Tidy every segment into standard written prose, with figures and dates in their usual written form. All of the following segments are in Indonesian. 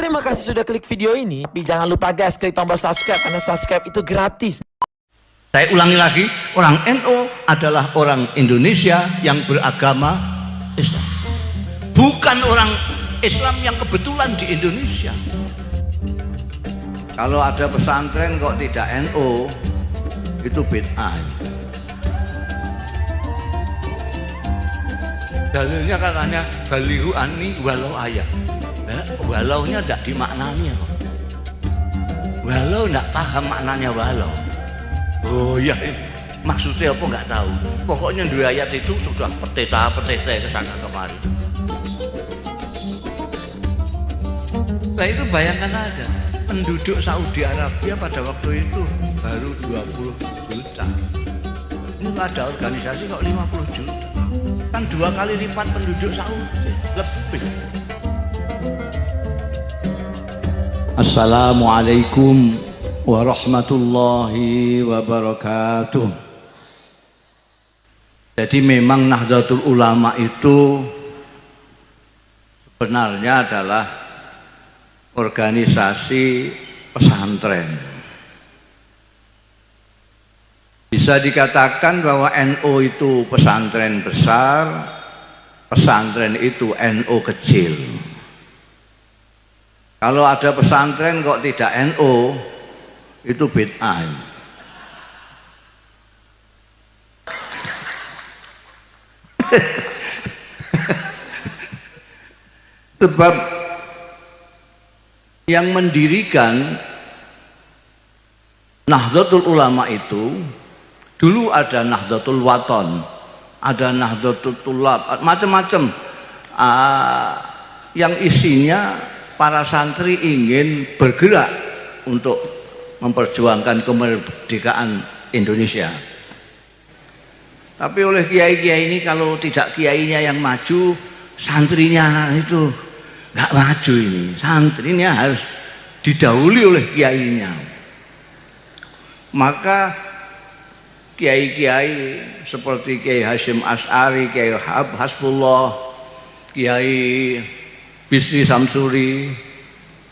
Terima kasih sudah klik video ini. Tapi jangan lupa guys, klik tombol subscribe karena subscribe itu gratis. Saya ulangi lagi, orang NU adalah orang Indonesia yang beragama Islam. Bukan orang Islam yang kebetulan di Indonesia. Kalau ada pesantren kok tidak NU, itu bid'ah. Dalilnya katanya balihu ani walau ayat. Walaunya tidak dimaknanya kok. Walau tidak paham maknanya walau. Oh iya, maksudnya apa nggak tahu. Pokoknya dua ayat itu sudah peteta-peteta ke sana kemari. Nah itu bayangkan aja, penduduk Saudi Arabia pada waktu itu baru 20 juta. Ini ada organisasi kok 50 juta. Kan 2 kali lipat penduduk Saudi, lebih. Assalamualaikum warahmatullahi wabarakatuh. Jadi memang Nahdlatul Ulama itu sebenarnya adalah organisasi pesantren. Bisa dikatakan bahwa NU itu pesantren besar, pesantren itu NU kecil. Kalau ada pesantren kok tidak NU, itu bid'ah. Sebab yang mendirikan Nahdlatul Ulama itu dulu ada Nahdlatul Wathon, ada Nahdlatul Thulab, macam-macam yang isinya para santri ingin bergerak untuk memperjuangkan kemerdekaan Indonesia. Tapi oleh kiai-kiai ini kalau tidak kiainya yang maju, santrinya itu nggak maju ini. Santrinya harus didahului oleh kiainya. Maka kiai-kiai seperti Kiai Hasyim Asy'ari, Kiai Hasbullah, Kiai Bisri Samsuri,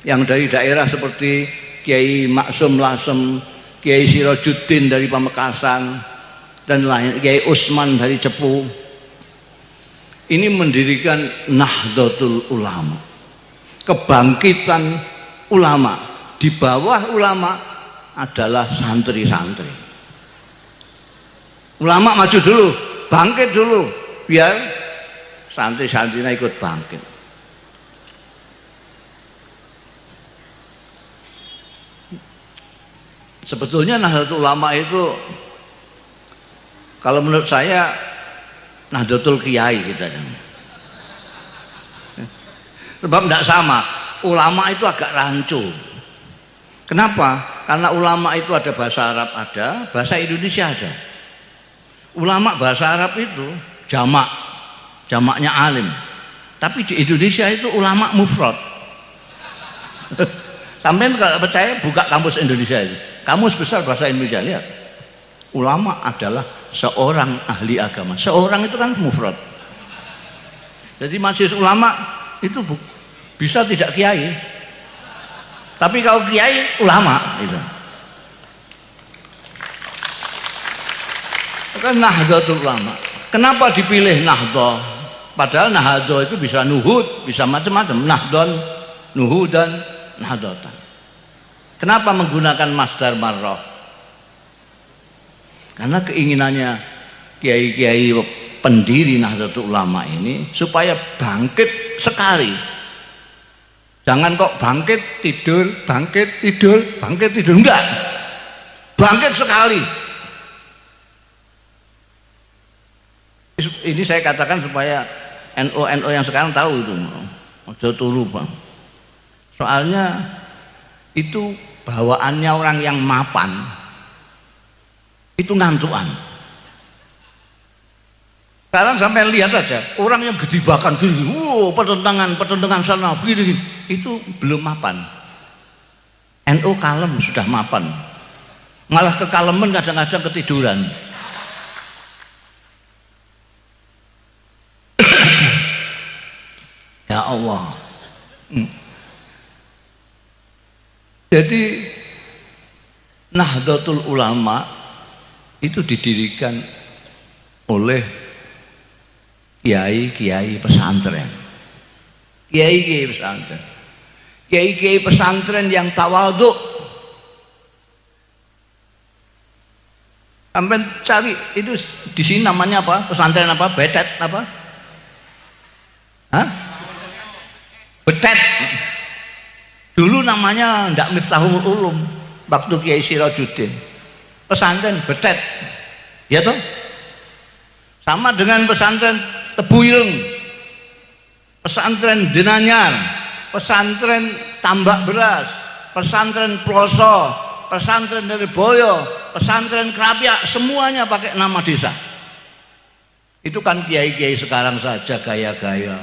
yang dari daerah seperti Kiai Maksum Lasem, Kiai Sirajuddin dari Pamekasan, dan lain, Kiai Usman dari Cepu, ini mendirikan Nahdlatul Ulama, kebangkitan ulama. Di bawah ulama adalah santri-santri. Ulama maju dulu, bangkit dulu, biar santri-santrinya ikut bangkit. Sebetulnya Nahdlatul Ulama itu kalau menurut saya Nahdlatul Kiai kita. Sebab tidak sama, ulama itu agak rancu. Kenapa? Karena ulama itu ada bahasa Arab, ada bahasa Indonesia, ada. Ulama bahasa Arab itu jamaknya alim. Tapi di Indonesia itu ulama mufrad. Sampai kalau percaya buka kamus Indonesia itu. Kamus besar bahasa Indonesia, lihat. Ulama adalah seorang ahli agama. Seorang itu kan mufrad. Jadi majelis ulama itu bisa tidak kiai. Tapi kalau kiai ulama itu. Kan Nahdlatul Ulama. Kenapa dipilih Nahdlah? Padahal Nahdlah itu bisa nuhud, bisa macam-macam. Nahdon, nuhudan, nahdlatan. Kenapa menggunakan masdar marrah? Karena keinginannya kiai-kiai pendiri Nahdlatul Ulama ini supaya bangkit sekali. Jangan kok bangkit tidur, bangkit tidur, bangkit tidur, enggak. Bangkit sekali. Ini saya katakan supaya NU yang sekarang tahu itu. Ojo turu, Bang. Soalnya itu bawaannya orang yang mapan itu ngantuan. Sekarang sampai lihat aja orang yang gedibakan gini, pertentangan sana begini, itu belum mapan. NU kalem sudah mapan, malah kekaleman kadang-kadang ketiduran. Ya Allah. Jadi Nahdlatul Ulama itu didirikan oleh kiai-kiai pesantren. Kiai-kiai pesantren. Kiai-kiai pesantren yang tawadhu. Sampai cari itu di sini namanya apa? Pesantren apa? Betet apa? Hah? Betet. Dulu namanya ndak Miftahul Ulum waktu Kiai Sirajuddin. Pesantren Betet. Ya toh? Sama dengan pesantren Tebuireng, pesantren Denanyar, pesantren Tambak Beras, pesantren Ploso, pesantren dari Boyo, pesantren Krapyak, semuanya pakai nama desa. Itu kan kiai-kiai sekarang saja gaya-gaya.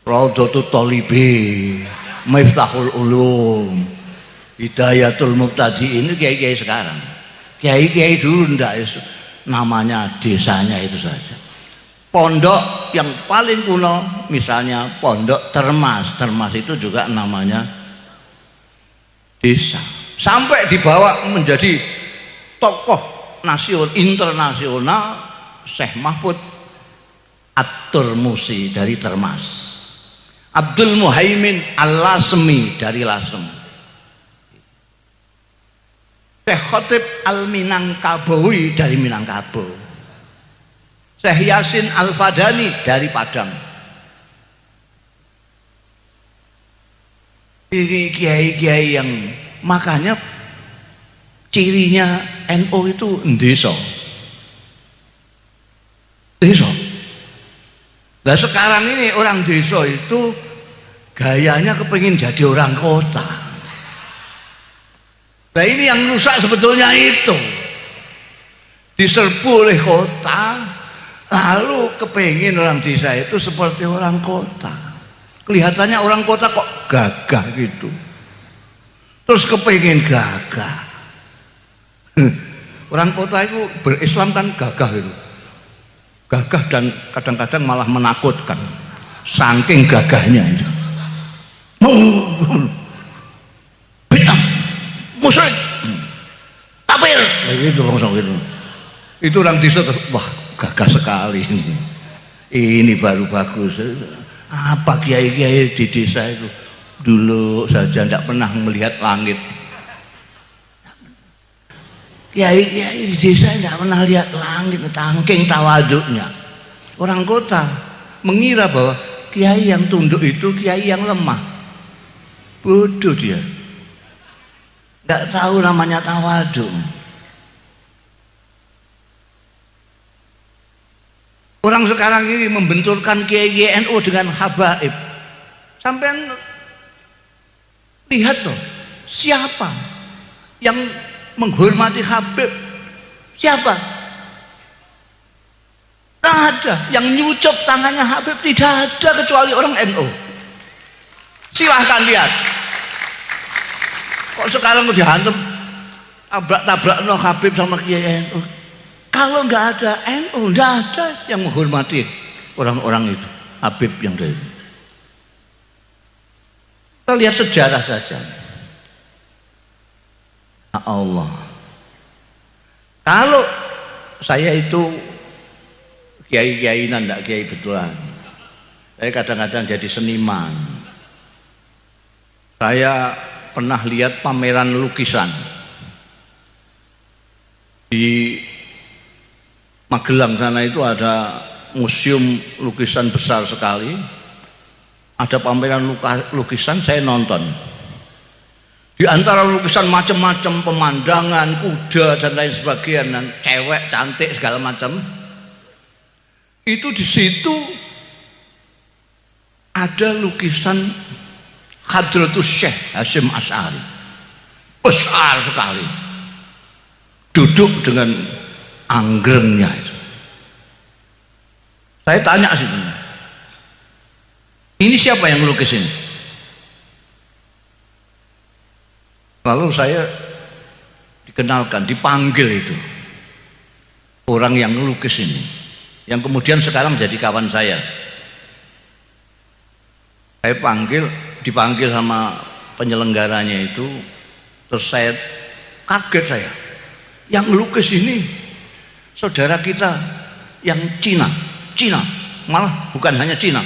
Raudhatut Thalibin, Miftahul Ulum, Hidayatul Muqtadi, ini kiai-kiai sekarang. Kiai-kiai dulu ndak, namanya desanya itu saja. Pondok yang paling kuno misalnya Pondok Termas. Termas itu juga namanya desa. Sampai dibawa menjadi tokoh nasional internasional Syekh Mahfud At-Turmusi dari Termas, Abdul Muhaimin Al-Lasemi dari Lasem, Syekh Khotib Al-Minangkabawi dari Minangkabau, Syekh Yasin Al-Fadani dari Padang. Ini kiai-kiai yang makanya cirinya NU itu desa. Desa. Nah sekarang ini orang desa itu gayanya kepengin jadi orang kota. Nah ini yang rusak sebetulnya itu. Diserbu oleh kota, lalu kepengin orang desa itu seperti orang kota. Kelihatannya orang kota kok gagah gitu. Terus kepengin gagah. Orang kota itu berislam kan gagah itu. Gagah dan kadang-kadang malah menakutkan. Saking gagahnya itu. Bid'ah, musyrik, kafir, begitu langsung gitu. Itu orang desa, wah gagah sekali ini. Ini baru bagus. Apa kiai-kiai di desa itu dulu saja tidak pernah melihat langit. Kiai-kiai di desa tidak pernah lihat langit, tangking tawaduknya. Orang kota mengira bahwa kiai yang tunduk itu kiai yang lemah. Bodoh dia, tidak tahu namanya tawaduk. Orang sekarang ini membenturkan kiai NU dengan habaib. Sampai lihat loh, siapa yang menghormati Habib? Siapa? Tidak ada. Yang nyucuk tangannya Habib tidak ada kecuali orang NU. Silahkan lihat. Kok sekarang udah dihantam tabrak-tabrak no Habib sama kiai NU? Kalau nggak ada NU, nggak ada yang menghormati orang-orang itu, Habib yang dari. Kita lihat sejarah saja. Ya Allah. Kalau saya itu kiai-kiainan, enggak kiai betulan. Saya kadang-kadang jadi seniman. Saya pernah lihat pameran lukisan di Magelang sana, itu ada museum lukisan besar sekali. Ada pameran lukisan, saya nonton. Di antara lukisan macam-macam, pemandangan, kuda dan lain sebagainya, dan cewek cantik segala macam. Itu di situ ada lukisan Hadratus Syekh Hasyim Asy'ari. Besar sekali. Duduk dengan anggrengnya itu. Saya tanya sih, ini siapa yang melukis ini? Lalu saya dikenalkan, dipanggil itu orang yang melukis ini, yang kemudian sekarang jadi kawan saya. Saya dipanggil sama penyelenggaranya itu, terus saya kaget saya. Yang melukis ini saudara kita yang Cina, malah bukan hanya Cina,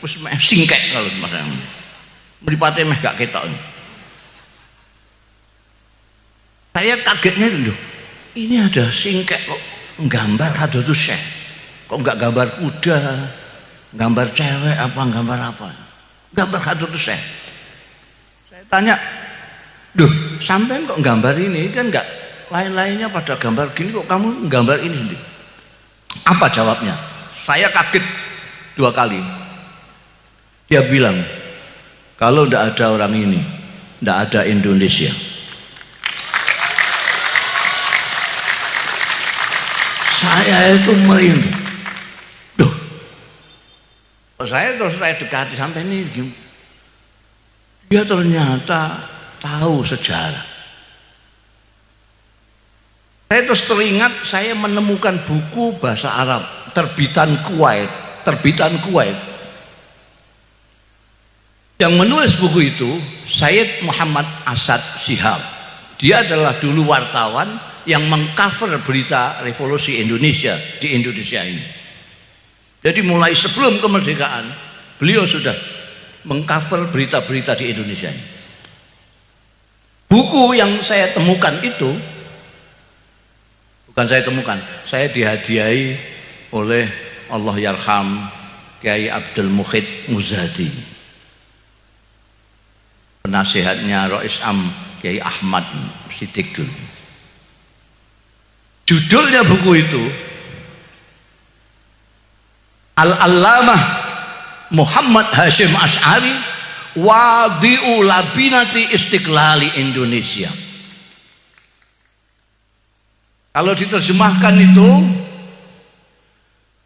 terus singkek kalau mas mripate meh gak ketok. Saya kagetnya dulu, ini ada singkek kok gambar Hadratus Syekh, kok nggak gambar kuda, gambar cewek apa, gambar apa, gambar Hadratus Syekh. Saya tanya, duh sampean kok gambar ini, kan nggak lain-lainnya pada gambar gini, kok kamu gambar ini sendiri? Apa jawabnya? Saya kaget 2 kali. Dia bilang, kalau tidak ada orang ini, tidak ada Indonesia. Saya itu merinding. Duh, saya dekati sampai ini. Dia ternyata tahu sejarah. Saya terus teringat, saya menemukan buku bahasa Arab terbitan Kuwait. Yang menulis buku itu Sayyid Muhammad Asad Shihab. Dia adalah dulu wartawan yang mengcover berita revolusi Indonesia di Indonesia ini. Jadi mulai sebelum kemerdekaan beliau sudah mengcover berita-berita di Indonesia ini. Buku yang saya temukan itu bukan saya temukan, saya dihadiahi oleh Allah Yarham Kiai Abdul Mukhid Muzadi, penasihatnya Rois Am Kiai Ahmad Siddiq dulu. Judulnya buku itu Al-Allamah Muhammad Hashim Asy'ari Wadi'u Labinati Istiqlali Indonesia. Kalau diterjemahkan itu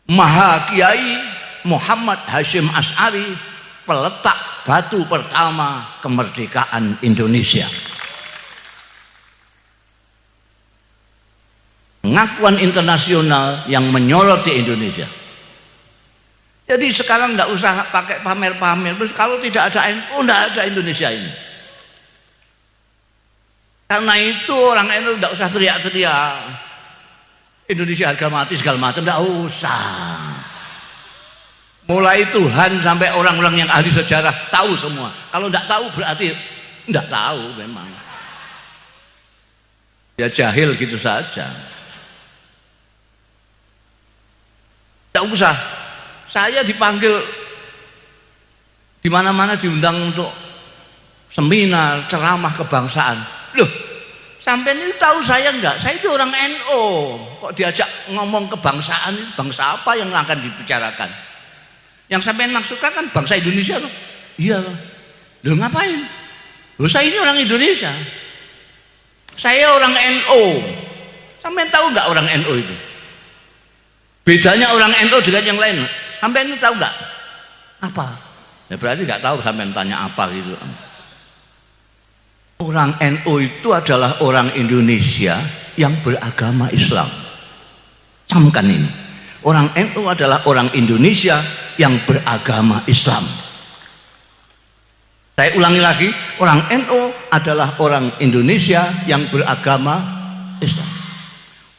Maha Kiai Muhammad Hashim Asy'ari, peletak batu pertama kemerdekaan Indonesia. Pengakuan internasional yang menyoroti Indonesia. Jadi sekarang tidak usah pakai pamer-pamer. Kalau tidak ada NU, tidak ada Indonesia ini. Karena itu orang NU tidak usah teriak-teriak Indonesia harga mati segala macam, tidak usah. Mulai Tuhan sampai orang-orang yang ahli sejarah tahu semua. Kalau tidak tahu berarti tidak tahu memang. Ya jahil gitu saja. Tidak usah. Saya dipanggil di mana-mana, diundang untuk seminar, ceramah kebangsaan. Loh, sampai ini tahu saya enggak? Saya itu orang NU. Kok diajak ngomong kebangsaan, bangsa apa yang akan dibicarakan? Yang sampai maksudkan kan bangsa Indonesia loh. Iya loh. Loh ngapain? Loh saya ini orang Indonesia. Saya orang NU. Sampai tahu enggak orang NU itu? Bedanya orang NU dengan yang lain. Sampai ini tahu nggak? Apa? Ya berarti nggak tahu, sampai tanya apa gitu. Orang NU itu adalah orang Indonesia yang beragama Islam. Camkan ini. Orang NU adalah orang Indonesia yang beragama Islam. Saya ulangi lagi, orang NU adalah orang Indonesia yang beragama Islam.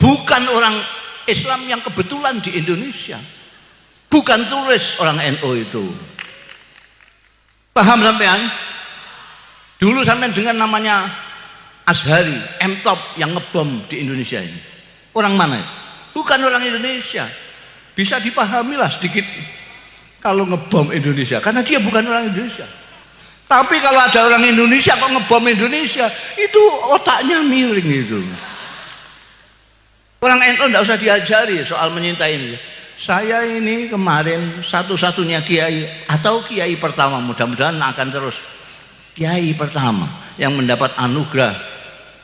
Bukan orang Islam yang kebetulan di Indonesia. Bukan turis orang NU itu. Paham sampean? Dulu sampean dengan namanya Azhari, M-Top yang ngebom di Indonesia ini. Orang mana? Bukan orang Indonesia. Bisa dipahami lah sedikit kalau ngebom Indonesia, karena dia bukan orang Indonesia. Tapi kalau ada orang Indonesia kok ngebom Indonesia, itu otaknya miring itu. Orang NU tidak usah diajari soal menyintai ini. Saya ini kemarin satu-satunya kiai atau kiai pertama, mudah-mudahan akan terus kiai pertama yang mendapat anugerah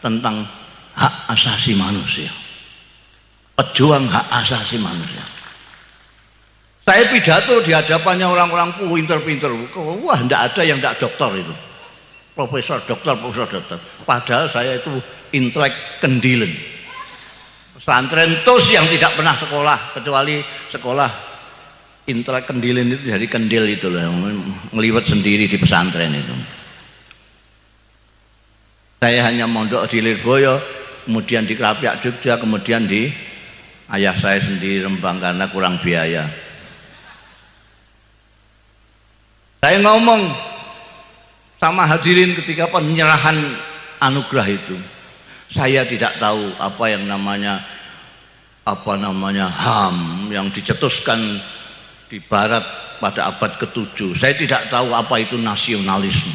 tentang hak asasi manusia, pejuang hak asasi manusia. Saya pidato di hadapannya orang-orang pinter-pinter, wah tidak ada yang tidak doktor itu, profesor doktor. Padahal saya itu intelek kendilen, pesantren tos yang tidak pernah sekolah, kecuali sekolah intelek kendilen itu dari kendil itu loh, ngeliwat sendiri di pesantren itu. Saya hanya mondok di Lirboyo, kemudian di Krapiak Jogja, kemudian di ayah saya sendiri Rembang karena kurang biaya. Saya ngomong sama hadirin ketika penyerahan anugerah itu, saya tidak tahu apa yang namanya HAM yang dicetuskan di Barat pada abad ke-7. Saya tidak tahu apa itu nasionalisme.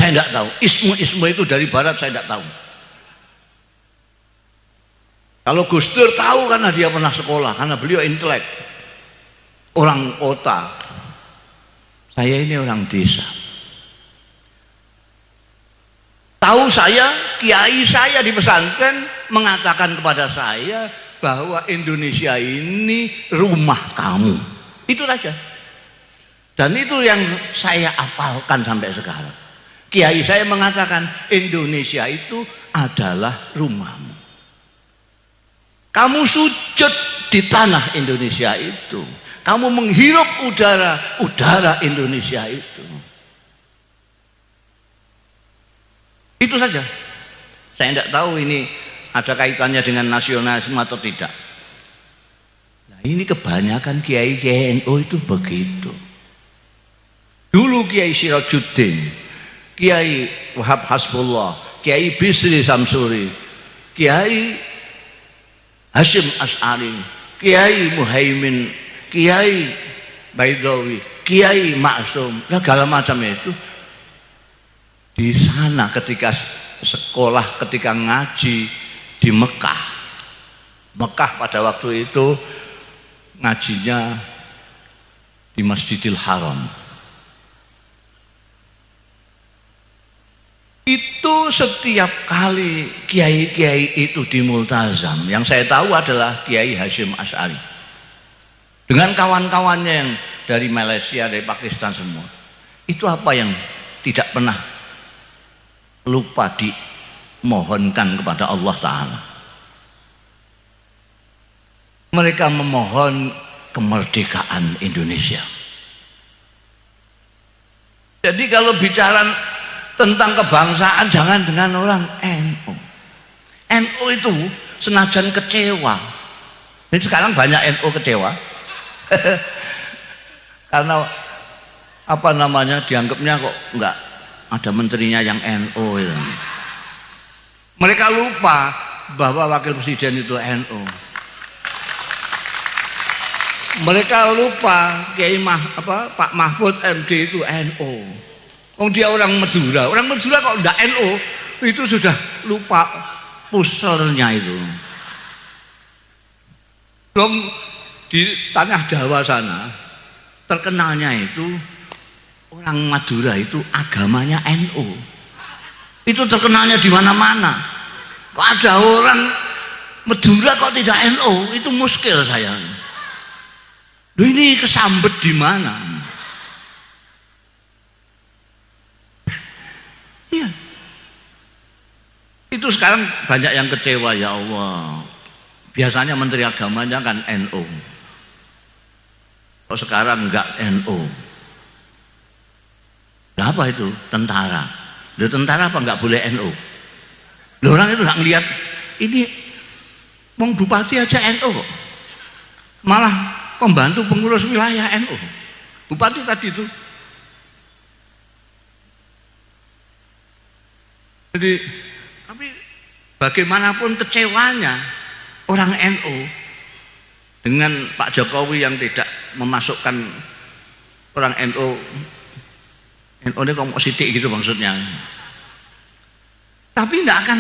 Saya tidak tahu. Ismu itu dari Barat saya tidak tahu. Kalau Gus Dur tahu karena dia pernah sekolah, karena beliau intelek, orang kota. Saya ini orang desa. Tahu saya, kiai saya di pesantren mengatakan kepada saya bahwa Indonesia ini rumah kamu. Itu saja. Dan itu yang saya apalkan sampai sekarang. Kiai saya mengatakan Indonesia itu adalah rumahmu. Kamu sujud di tanah Indonesia itu. Kamu menghirup udara Indonesia itu. Itu saja. Saya tidak tahu ini ada kaitannya dengan nasionalisme atau tidak. Nah, ini kebanyakan kiai NU itu begitu. Dulu Kiai Sirajuddin, Kiai Wahab Hasbullah, Kiai Bisri Samsuri, Kiai Hashim As'ari, Kiai Muhaimin, Kiai Baidawi, Kiai Maksum, segala macam itu di sana ketika sekolah, ketika ngaji di Mekah. Mekah pada waktu itu ngajinya di Masjidil Haram. Itu setiap kali kiai-kiai itu di Multazam, yang saya tahu adalah Kiai Hashim As'ari dengan kawan-kawannya yang dari Malaysia, dari Pakistan semua. Itu apa yang tidak pernah lupa dimohonkan kepada Allah Ta'ala. Mereka memohon kemerdekaan Indonesia. Jadi kalau bicara tentang kebangsaan jangan dengan orang NU. NU itu senajan kecewa. Ini sekarang banyak NU kecewa karena apa namanya dianggapnya kok enggak ada menterinya yang NU itu. Mereka lupa bahwa wakil presiden itu NU. Mereka lupa Pak Mahfud MD itu NU. Dia orang Madura kok enggak NU, itu sudah lupa puselnya itu. Belum di tanah Jawa sana terkenalnya itu orang Madura itu agamanya NU. Itu terkenalnya di mana-mana. Kok ada orang Madura kok tidak NU, itu muskil saya. Loh, ini kesambet di mana? Iya. Itu sekarang banyak yang kecewa, ya Allah. Biasanya menteri agamanya kan NU. Kok sekarang enggak NU? Nah, apa itu? Tentara. Loh, tentara apa enggak boleh NU? Loh, orang itu enggak ngelihat ini wong bupati aja NU kok. Malah pembantu pengurus wilayah NU. Bupati tadi itu. Jadi, tapi bagaimanapun kecewanya orang NU dengan Pak Jokowi yang tidak memasukkan orang NU ini kok sidik gitu maksudnya. Tapi tidak akan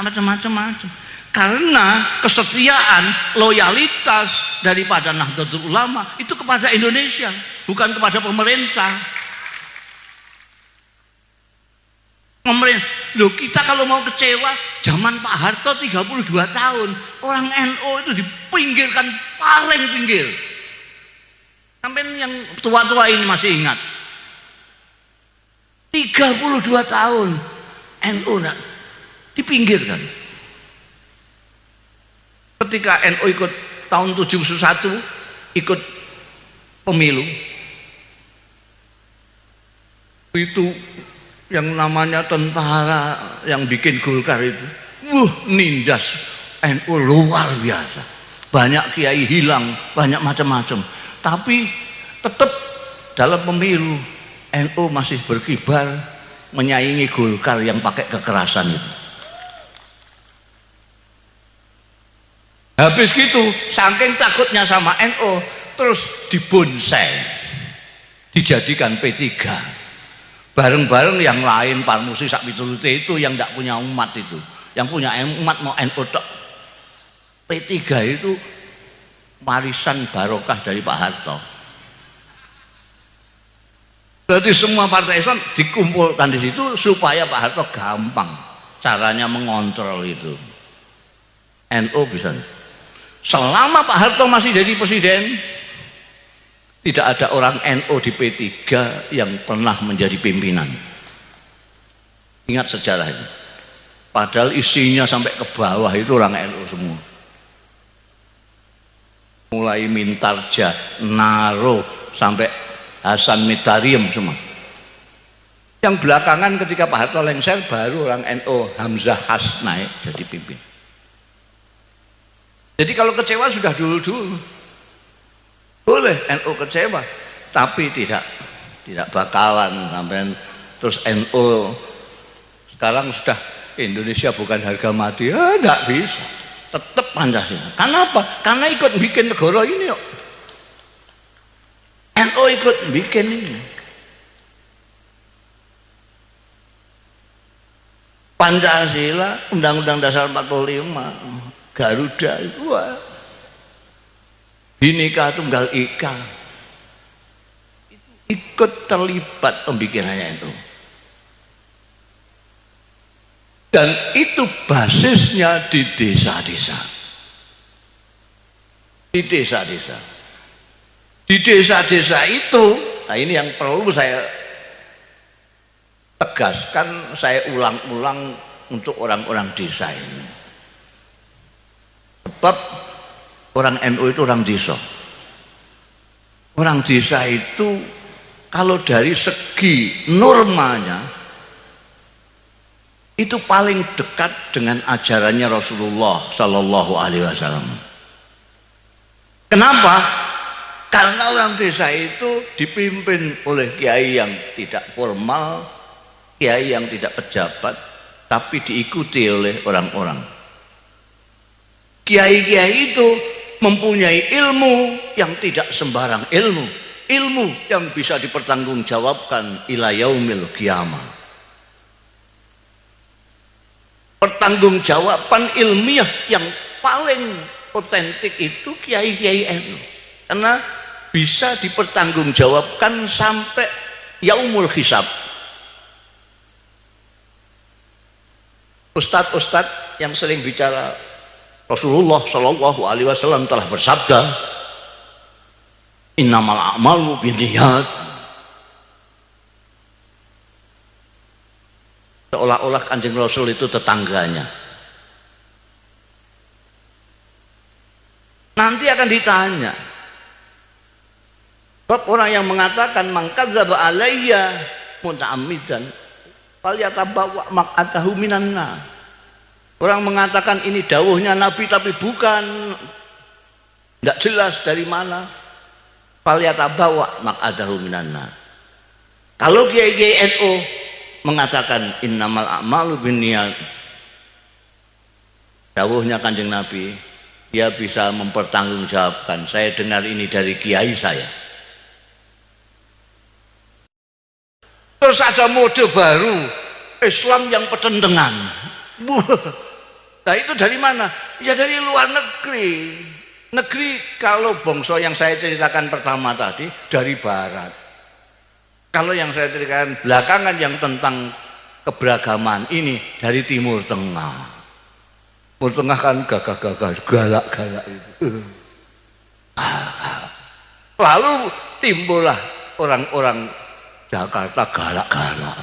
macam-macam. Karena kesetiaan, loyalitas daripada Nahdlatul Ulama itu kepada Indonesia, bukan kepada pemerintah. Loh, kita kalau mau kecewa zaman Pak Harto 32 tahun orang NU itu dipinggirkan paling pinggir. Sampai yang tua-tua ini masih ingat 32 tahun NU dipinggirkan. Ketika NU ikut tahun 71 ikut pemilu itu yang namanya tentara yang bikin Golkar itu, nindas NU luar biasa. Banyak kiai hilang, banyak macam-macam. Tapi tetap dalam pemilu NU masih berkibar menyaingi Golkar yang pakai kekerasan itu. Habis gitu, saking takutnya sama NU, terus dibonsai, dijadikan P3. Bareng-bareng yang lain, Parmusi sak pitulute itu yang tidak punya umat itu, yang punya umat mau NU tok. P3 itu warisan barokah dari Pak Harto. Berarti semua partai Islam dikumpulkan di situ supaya Pak Harto gampang caranya mengontrol itu. NU bisa. Selama Pak Harto masih jadi presiden, tidak ada orang NU di P3 yang pernah menjadi pimpinan. Ingat sejarah ini. Padahal isinya sampai ke bawah itu orang NU semua. Mulai Mintarja, Naro, sampai Hasan Mitariam semua. Yang belakangan ketika Pak Harto lengser, baru orang NU Hamzah Has naik jadi pimpin. Jadi kalau kecewa sudah dulu-dulu. Boleh NU kecewa, tapi tidak bakalan sampai terus NU sekarang sudah Indonesia bukan harga mati. Enggak bisa. Tetap Pancasila. Kenapa? Karena ikut bikin negara ini yuk. NU ikut bikin ini. Pancasila, Undang-Undang Dasar 45, Garuda itu Bhinneka Tunggal Ika ikut terlibat pembikinannya itu, dan itu basisnya di desa-desa, di desa-desa itu. Nah ini yang perlu saya tegaskan, saya ulang-ulang untuk orang-orang desa ini. Sebab orang NU itu orang desa. Orang desa itu kalau dari segi normanya itu paling dekat dengan ajarannya Rasulullah Sallallahu Alaihi Wasallam. Kenapa? Karena orang desa itu dipimpin oleh kiai yang tidak formal, kiai yang tidak pejabat, tapi diikuti oleh orang-orang. Kiai-kiai itu mempunyai ilmu yang tidak sembarang ilmu, ilmu yang bisa dipertanggungjawabkan ila yaumil qiyamah. Pertanggungjawaban ilmiah yang paling otentik itu kiai-kiai NU, karena bisa dipertanggungjawabkan sampai yaumul hisab. Ustadz-ustadz yang sering bicara, Rasulullah Shallallahu Alaihi Wasallam telah bersabda, innamal a'malu binniyat. Seolah-olah Kanjeng Rasul itu tetangganya. Nanti akan ditanya. Sebab orang yang mengatakan mangkadzaba alayya muta'ammidan falyatabawwa maq'adahu minan nar. Orang mengatakan ini dawuhnya Nabi tapi bukan, tidak jelas dari mana. Falyatabawa maq'adahu minan nar. Kalau kiai-kiai NU mengatakan innamal a'malu binniyat, dawuhnya Kanjeng Nabi, dia bisa mempertanggungjawabkan, saya dengar ini dari kiai saya. Terus ada mode baru, Islam yang pecendengan. Nah itu dari mana? Ya dari luar negeri. Negeri kalau bangsa yang saya ceritakan pertama tadi dari barat. Kalau yang saya ceritakan belakangan yang tentang keberagaman ini dari Timur Tengah. Timur Tengah kan gagah-gagah, galak-galak itu. Lalu timbullah orang-orang Jakarta galak-galak,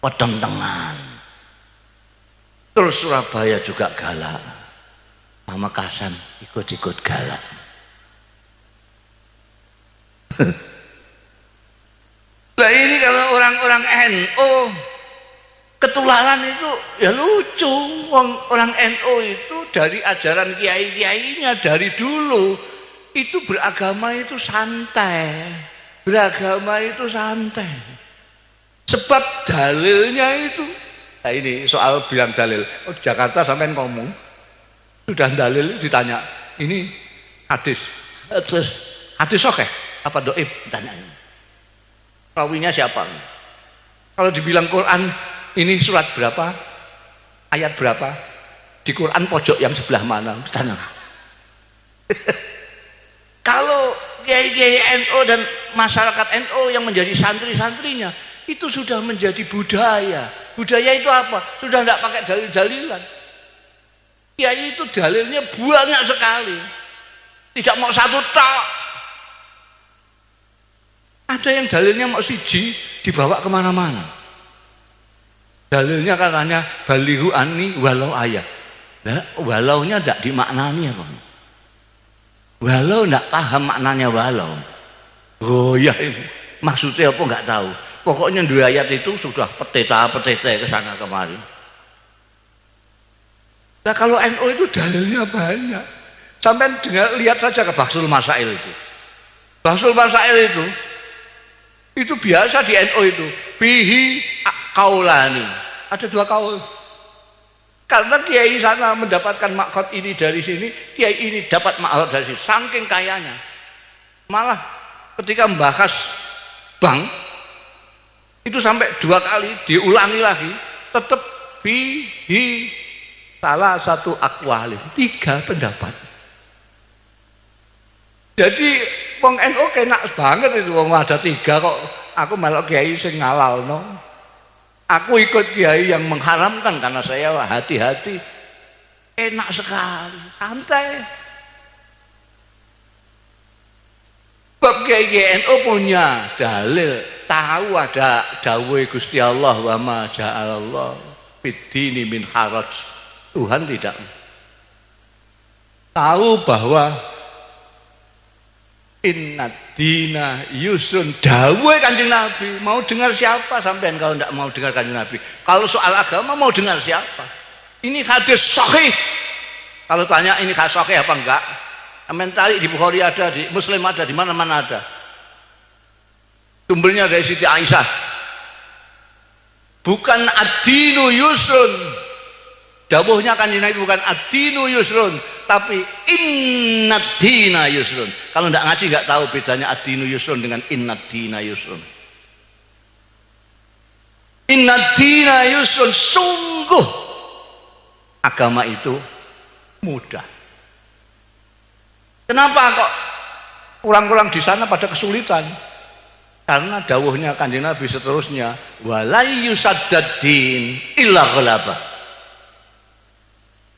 petentengan. Terus Surabaya juga galak, Pamekasan ikut-ikut galak. Nah ini kalau orang-orang NU ketularan itu ya lucu. Orang NU itu dari ajaran kiai-kiainya dari dulu itu beragama itu santai. Beragama itu santai. Sebab dalilnya itu. Nah ini soal bilang dalil. Oh, Jakarta sampai ngomong sudah dalil ditanya. Ini hadis. Terus hadis oke? Apa doib? Tanya. Rawinya siapa? Kalau dibilang Quran ini surat berapa? Ayat berapa? Di Quran pojok yang sebelah mana? Tanya. Kalau kiai-kiai NU dan masyarakat NU yang menjadi santri-santrinya itu sudah menjadi budaya. Budaya itu apa? Sudah tidak pakai dalil-dalilan. Kiai itu dalilnya banyak sekali. Tidak mau satu tok. Ada yang dalilnya mau siji dibawa kemana-mana. Dalilnya katanya balihu ani walau ayat. Nah, walaunya tidak dimaknani apa? Walau tidak paham maknanya walau. Oh ya ini maksudnya apa nggak tahu. Pokoknya dua ayat itu sudah peteta-peteta ke sana kemari. Nah kalau NU itu dalilnya banyak. Sampai dengar lihat saja ke Bahsul Masail itu. Bahsul Masail itu biasa di NU itu bihi kaulani. Ada dua kaul. Karena kiai sana mendapatkan makhot ini dari sini, kiai ini dapat makhot dari sini. Saking kayanya. Malah ketika membahas bank itu sampai dua kali diulangi lagi, tetap bihi salah satu akwali, tiga pendapat. Jadi wong NU kenak banget itu, wong ada tiga kok aku malah kiai sing ngalal no. Aku ikut kiai yang mengharamkan karena saya hati-hati. Enak sekali, santai. Bab kiai NU punya dalil, tahu ada dawuh Gusti Allah wa ma ja'alallah fiddini min haraj. Tuhan tidak tahu bahwa inna dina yusrun, dawuh Kanjeng Nabi. Mau dengar siapa sampean kalau tidak mau dengar Kanjeng Nabi? Kalau soal agama mau dengar siapa? Ini hadis sahih. Kalau tanya ini hadis sahih apa enggak? Amen tarik di Bukhari ada, di Muslim ada, di mana-mana ada. Sumbernya dari Siti Aisyah. Bukan ad-dinu yusrun. Dawuhnya Kanjeng Nabi bukan ad-dinu yusrun, tapi innad dina yusrun. Kalau tidak ngaji nggak tahu bedanya ad-dinu yusrun dengan innad dina yusrun. Innad dina yusrun, sungguh agama itu mudah. Kenapa kok orang-orang di sana pada kesulitan? Karena dawuhnya Kanjeng Nabi seterusnya, walai yusaddaddin illa ghalabah.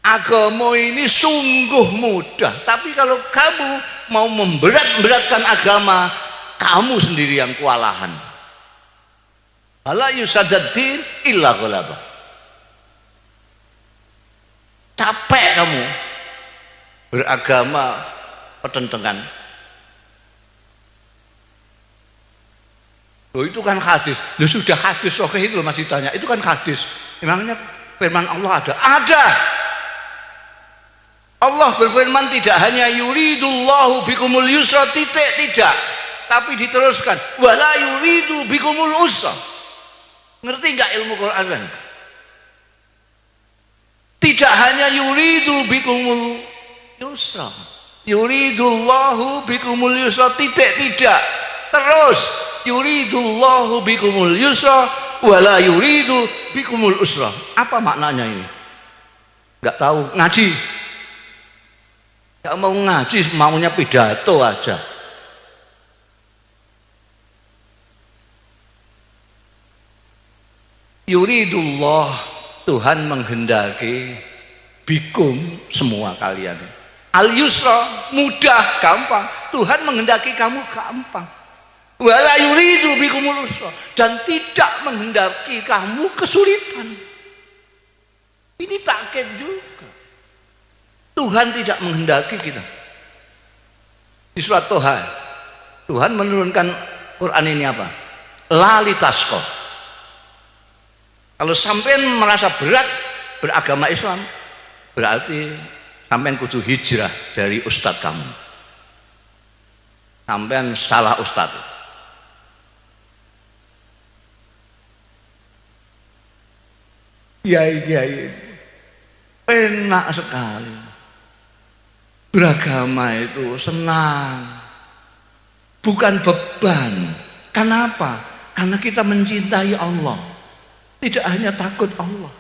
Agama ini sungguh mudah, tapi kalau kamu mau memberat-beratkan agama, kamu sendiri yang kewalahan. Walai yusaddaddin illa ghalabah. Capek kamu beragama pertentangan. Loh itu kan hadis. Loh sudah hadis sahih itu masih tanya. Itu kan hadis. Memangnya firman Allah ada? Ada. Allah berfirman tidak hanya yuridullahu bikumul yusra titik, tidak. Tapi diteruskan wala yuridu bikumul usra. Ngerti enggak ilmu Quran kan? Tidak hanya yuridu bikumul yusra. Yuridullahu bikumul yusra titik, tidak. Terus yuridullahu bikumul yusra wala yuridu bikumul usra. Apa maknanya ini? Enggak tahu, ngaji. Enggak mau ngaji, maunya pidato aja. Yuridullah, Tuhan menghendaki bikum semua kalian. Al yusra, mudah, gampang. Tuhan menghendaki kamu gampang. Wala yuridu bikumul usra, dan tidak menghendaki kamu kesulitan. Ini takkid juga. Tuhan tidak menghendaki kita. Di surat Toha, Tuhan menurunkan Quran ini apa? lali tasko. Kalau sampean merasa berat beragama Islam, berarti sampean kudu hijrah dari ustadz kamu. Sampean salah ustadz. Kiai enak sekali. Beragama itu senang, bukan beban. Kenapa? Karena kita mencintai Allah, tidak hanya takut Allah.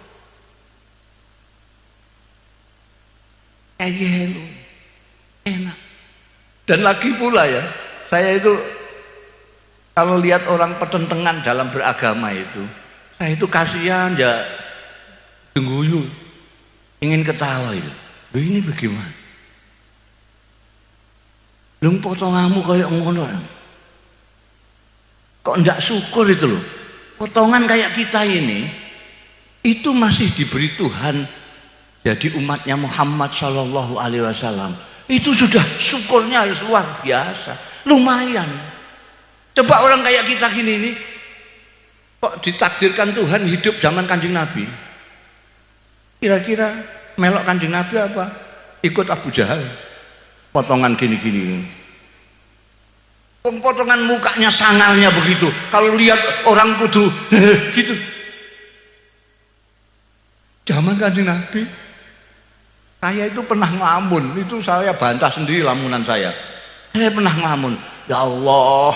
Enak. Dan lagi pula ya, saya itu kalau lihat orang pertentangan dalam beragama itu, saya itu kasihan ya, dengguyu, ingin ketawa itu. Loh, ini bagaimana? Lu potonganmu kayak ngono. Kok enggak syukur itu loh. Potongan kayak kita ini itu masih diberi Tuhan jadi umatnya Muhammad Shallallahu Alaihi Wasallam. Itu sudah syukurnya harus luar biasa. Lumayan. Coba orang kayak kita gini nih, kok ditakdirkan Tuhan hidup zaman Kanjeng Nabi. Kira-kira melok Kanjeng Nabi apa? Ikut Abu Jahal. Potongan gini-gini. Potongan mukanya sangalnya begitu. Kalau lihat orang kudu gitu. Zaman Kanjeng Nabi, saya itu pernah ngelamun. Itu saya bantah sendiri lamunan saya. Saya pernah ngelamun. Ya Allah,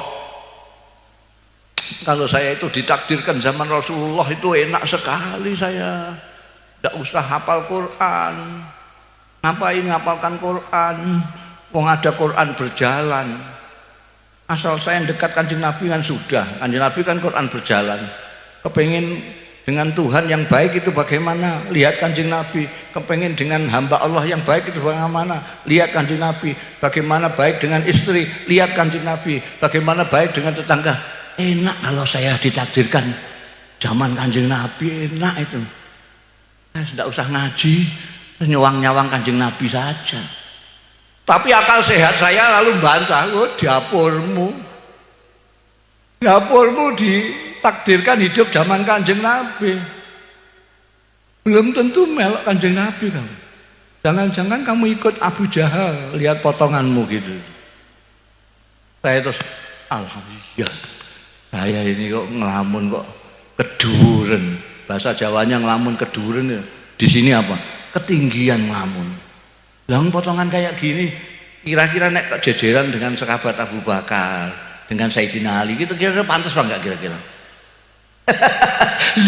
kalau saya itu ditakdirkan zaman Rasulullah itu enak sekali saya. Tidak usah hafal Quran. Ngapain ngapalkan Quran? Wong ada Quran berjalan. Asal saya dekat Kanjeng Nabi kan sudah. Kanjeng Nabi kan Quran berjalan. Kepengin dengan Tuhan yang baik itu bagaimana? Lihat Kanjeng Nabi. Kepengin dengan hamba Allah yang baik itu bagaimana? Lihat Kanjeng Nabi. Bagaimana baik dengan istri? Lihat Kanjeng Nabi. Bagaimana baik dengan tetangga? Enak kalau saya ditakdirkan zaman Kanjeng Nabi, enak itu. Saya tidak usah ngaji, nyawang-nyawang Kanjeng Nabi saja. Tapi akal sehat saya lalu bantah, oh dapurmu ditakdirkan hidup zaman Kanjeng Nabi. Belum tentu melok Kanjeng Nabi kamu. Jangan-jangan kamu ikut Abu Jahal, lihat potonganmu gitu. Saya terus, alhamdulillah, saya ini kok ngelamun kok keduren. Bahasa Jawanya ngelamun keduren ya. Di sini apa? Ketinggian ngelamun. Lang potongan kayak gini, kira-kira nek jejeran dengan sahabat Abu Bakar, dengan Sayyidina Ali, gitu kira-kira pantas apa enggak kira-kira?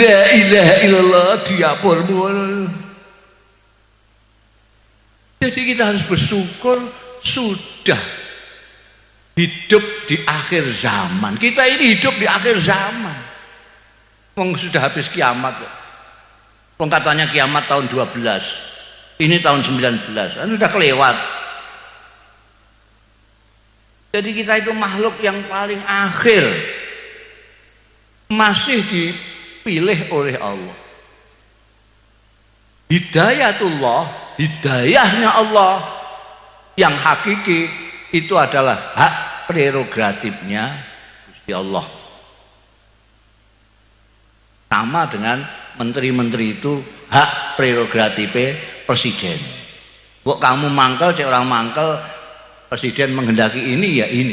La ilaha illallah diapurmu. Jadi kita harus bersyukur sudah hidup di akhir zaman. Kita ini hidup di akhir zaman. Wong sudah habis kiamat kok. Wong katanya kiamat tahun 12. Ini tahun 19, kan sudah kelewat. Jadi kita itu makhluk yang paling akhir, masih dipilih oleh Allah. Hidayatullah, hidayahnya Allah yang hakiki itu adalah hak prerogatifnya Gusti Allah. Sama dengan menteri-menteri itu hak prerogatifnya presiden. Kok kamu mangkel, cek orang mangkel, presiden menghendaki ini ya ini.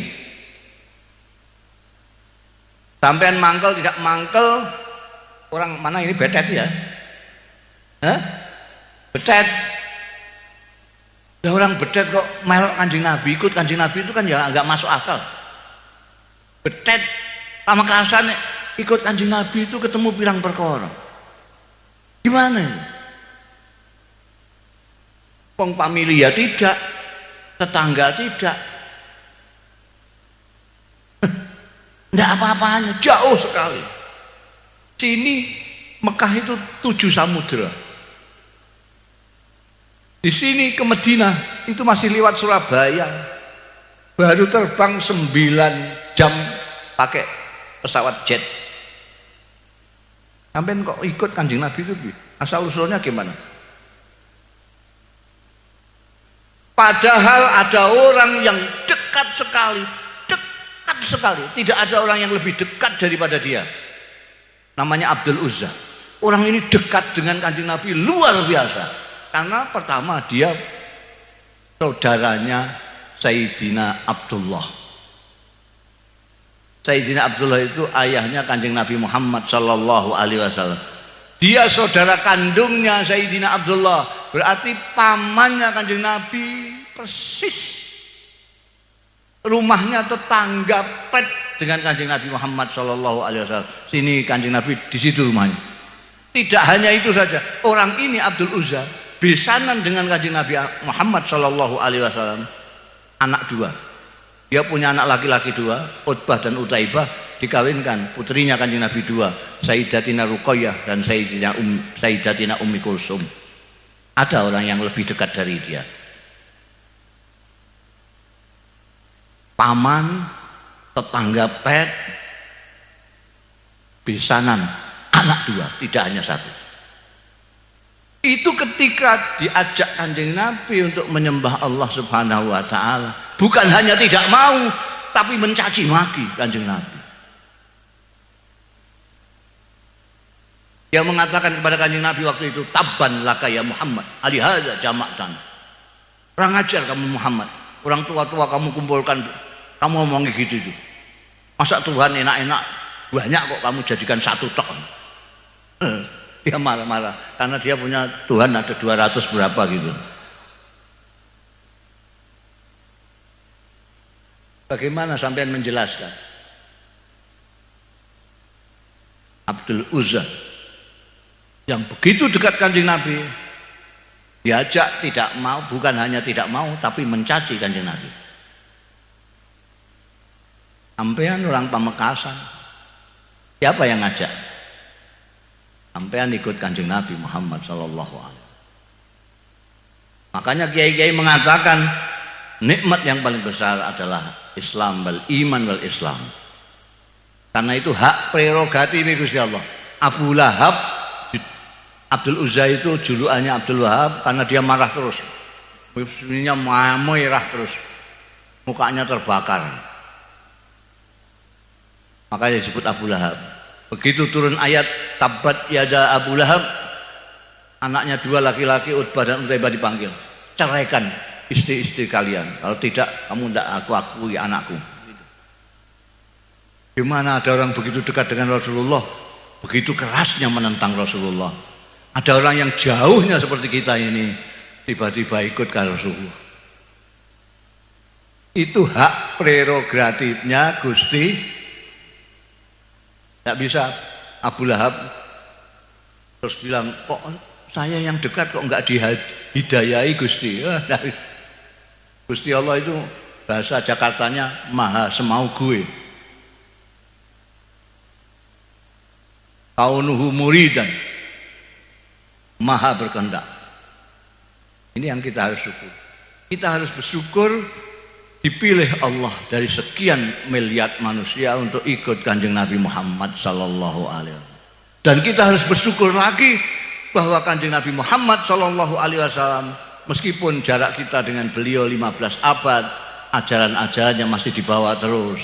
Sampean mangkel tidak mangkel, orang mana ini betet ya? Hah? Betet. Ya orang betet kok melok Kanjeng Nabi, ikut Kanjeng Nabi itu kan ya agak masuk akal. Betet sama kasan ikut Kanjeng Nabi itu ketemu pirang perkara. Gimana? Wong familia tidak, tetangga tidak. Tidak apa-apanya, jauh sekali. Sini Mekah itu 7 samudra. Di sini ke Madinah itu masih lewat Surabaya. Baru terbang 9 jam pakai pesawat jet. Sampai kok ikut Kanjeng Nabi itu asal usulnya gimana? Padahal ada orang yang dekat sekali. Tidak ada orang yang lebih dekat daripada dia. Namanya Abdul Uzza. Orang ini dekat dengan Kanjeng Nabi luar biasa. Karena pertama dia saudaranya Sayyidina Abdullah. Sayyidina Abdullah itu ayahnya Kanjeng Nabi Muhammad sallallahu alaihi wasallam. Dia saudara kandungnya Sayyidina Abdullah. Berarti pamannya Kanjeng Nabi persis. Rumahnya tetangga pet dengan Kanjeng Nabi Muhammad sallallahu alaihi wasallam. Sini Kanjeng Nabi, di situ rumahnya. Tidak hanya itu saja. Orang ini Abdul Uzza besanan dengan Kanjeng Nabi Muhammad sallallahu alaihi wasallam. Anak dua. Dia punya anak laki-laki dua, Utbah dan Utaibah, dikawinkan putrinya Kanjeng Nabi dua, Sayyidatina Ruqayyah dan Sayyidatina Ummi Kulsum. Ada orang yang lebih dekat dari dia. Paman, tetangga pet, besanan, anak dua, tidak hanya satu. Itu ketika diajak Kanjeng Nabi untuk menyembah Allah Subhanahu wa taala, bukan hanya tidak mau, tapi mencaci maki Kanjeng Nabi. Dia mengatakan kepada Kanjeng Nabi waktu itu, "Tabban laka ya Muhammad, alihadza jama'tan." Kurang ajar kamu Muhammad, orang tua-tua kamu kumpulkan, kamu ngomong gitu itu. Masa Tuhan enak-enak banyak kok kamu jadikan satu tok. Dia marah-marah karena dia punya Tuhan ada 200 berapa gitu. Bagaimana sampean menjelaskan? Abdul Uzza yang begitu dekat Kanjeng Nabi diajak tidak mau, bukan hanya tidak mau tapi mencaci Kanjeng Nabi. Sampean orang Pamekasan, siapa yang ngajak? Sampean ikut Kanjeng Nabi Muhammad sallallahu alaihi wasallam. Makanya kiai-kiai mengatakan nikmat yang paling besar adalah Islam wal iman wal Islam. Karena itu hak prerogatif Gusti Allah. Abu Lahab, Abdul Uzza itu julukannya Abdul Wahab karena dia marah terus. Muslimnya marah terus. Mukanya terbakar. Makanya disebut Abu Lahab. Begitu turun ayat Tabbat yada Abu Lahab, anaknya dua laki-laki Utbah dan Utaibah dipanggil, ceraikan istri-istri kalian, kalau tidak kamu tidak aku akui anakku. Gimana ada orang begitu dekat dengan Rasulullah, begitu kerasnya menentang Rasulullah. Ada orang yang jauhnya seperti kita ini tiba-tiba ikut ke Rasulullah. Itu hak prerogatifnya Gusti. Tidak bisa Abu Lahab terus bilang, kok saya yang dekat kok enggak dihidayahi Gusti. Gusti Allah itu bahasa Jakartanya maha semau gue. Kaunuhu muridan, maha berkehendak. Ini yang kita harus syukur. Kita harus bersyukur dipilih Allah dari sekian miliar manusia untuk ikut Kanjeng Nabi Muhammad sallallahu alaihi wasallam. Dan kita harus bersyukur lagi bahwa Kanjeng Nabi Muhammad sallallahu alaihi wasallam meskipun jarak kita dengan beliau 15 abad, ajaran-ajarannya masih dibawa terus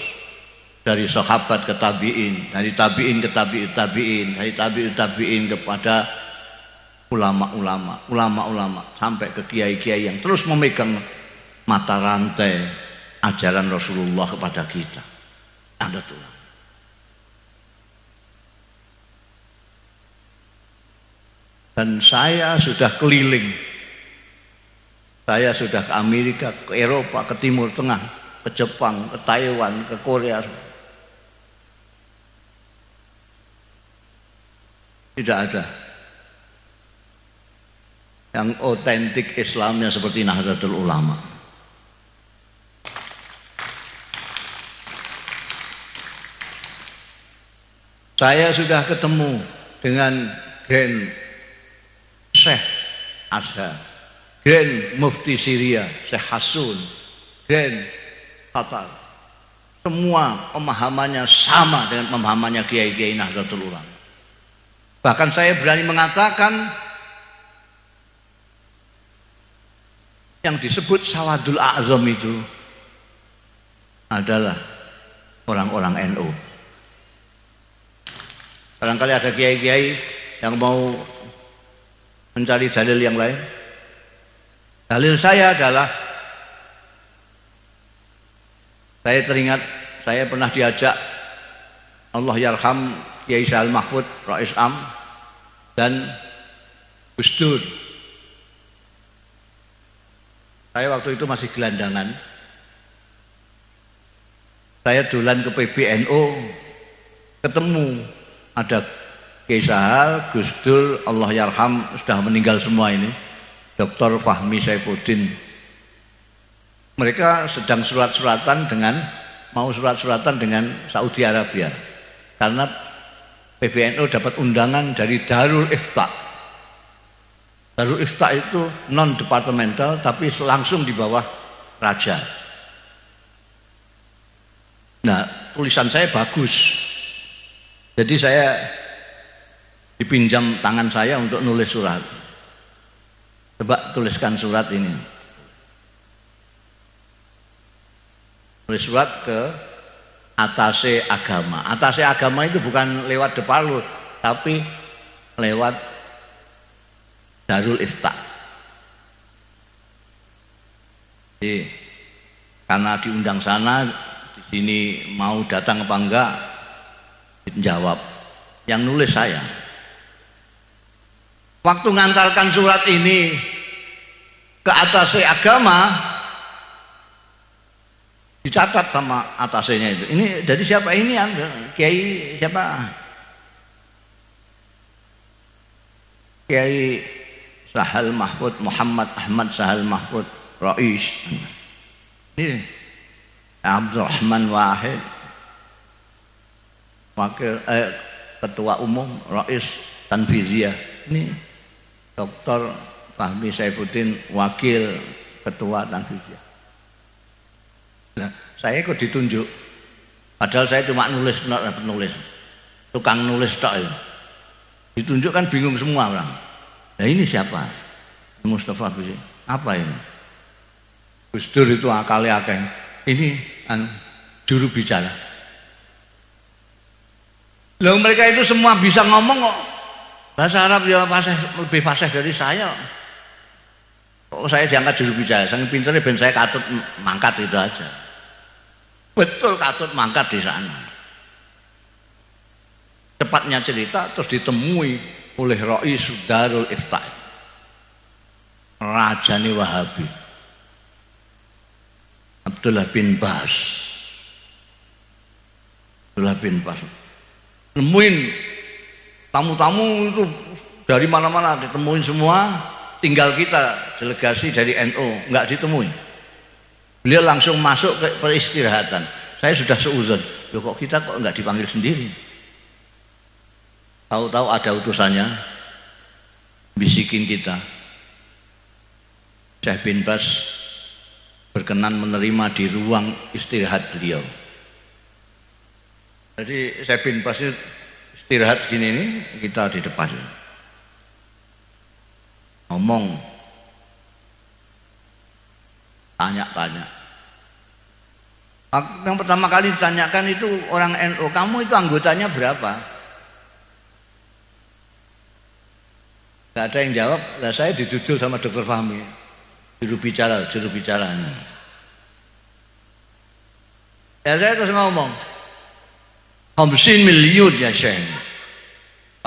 dari sahabat ke tabi'in, dari tabi'in ke tabi'ut tabi'in, dari tabi'ut tabi'in kepada ulama-ulama sampai ke kiai-kiai yang terus memegang mata rantai ajaran Rasulullah kepada kita. Ada tuh. Dan saya sudah keliling. Saya sudah ke Amerika, ke Eropa, ke Timur Tengah, ke Jepang, ke Taiwan, ke Korea. Tidak ada yang otentik Islamnya seperti Nahdlatul Ulama. Saya sudah ketemu dengan Grand Syekh Azhar, Grand Mufti Syria Syekh Hasun, Grand Qatar. Semua pemahamannya sama dengan pemahamannya kiai-kiai Nahdlatul Ulama. Bahkan saya berani mengatakan yang disebut Sawadul A'zam itu adalah orang-orang NU. Barangkali ada kiai-kiai yang mau mencari dalil yang lain. Dalil saya adalah, saya teringat saya pernah diajak Allah yarham Kiai Sahal Mahfud, Rais Am dan Gus Dur. Saya waktu itu masih gelandangan. Saya dolan ke PBNU, ketemu ada Kiai Sahal, Gus Dur, Allah yarham, sudah meninggal semua ini, Dr. Fahmi Saifuddin. Mereka sedang surat-suratan dengan Saudi Arabia karena PBNU dapat undangan dari Darul Ifta. Darul Ifta itu non departemental tapi langsung di bawah raja. Nah, tulisan saya bagus, jadi saya dipinjam tangan saya untuk nulis surat. Coba tuliskan surat ini. Nulis surat ke atase agama. Atase agama itu bukan lewat Deparlu, tapi lewat Darul Ifta. Jadi, karena diundang sana, di sini mau datang apa enggak, dijawab. Yang nulis saya. Waktu ngantarkan surat ini ke atase agama, dicatat sama atasnya itu. Ini dari siapa ini? Kiai siapa? Kiai Sahal Mahfud, Muhammad Ahmad Sahal Mahfud, Rais. Ini Abdurrahman Wahid, wakil ketua umum Rais Tanfiziyah. Ini Dr. Fahmi Saifuddin, wakil ketua Tanfiziyah. Nah, saya kok ditunjuk, padahal saya cuma nulis, tukang nulis tok ya. Ditunjuk kan bingung semua orang. Nah, ini siapa? Mustafa Bisri. Apa ini? Gus Dur itu akalnya akeh. Ini juru bicara. Loh, mereka itu semua bisa ngomong kok. Bahasa Arab ya lebih fasih dari saya. Kok saya diangkat juru bicara? Saking pinternya ben saya katut mangkat itu aja. Betul katut mangkat di sana. Cepatnya cerita terus ditemui oleh Rais Darul Ifta, Rajani Wahabi, Abdullah bin Bas. Nemuin tamu-tamu itu dari mana-mana, ditemuin semua. Tinggal kita delegasi dari NU nggak ditemuin. Beliau langsung masuk ke peristirahatan. Saya sudah seuzon, loh kok kita kok nggak dipanggil sendiri? Tahu-tahu ada utusannya bisikin kita. Syekh bin Bas berkenan menerima di ruang istirahat beliau. Jadi Syekh bin Bas istirahat gini nih, kita di depan. Ngomong, tanya-tanya. Yang pertama kali ditanyakan itu orang NU, kamu itu anggotanya berapa? Gak ada yang jawab. Lah saya didudul sama Dr. Fahmi, juru bicaranya. Ya saya terus ngomong, 50 miliar ya Syekh.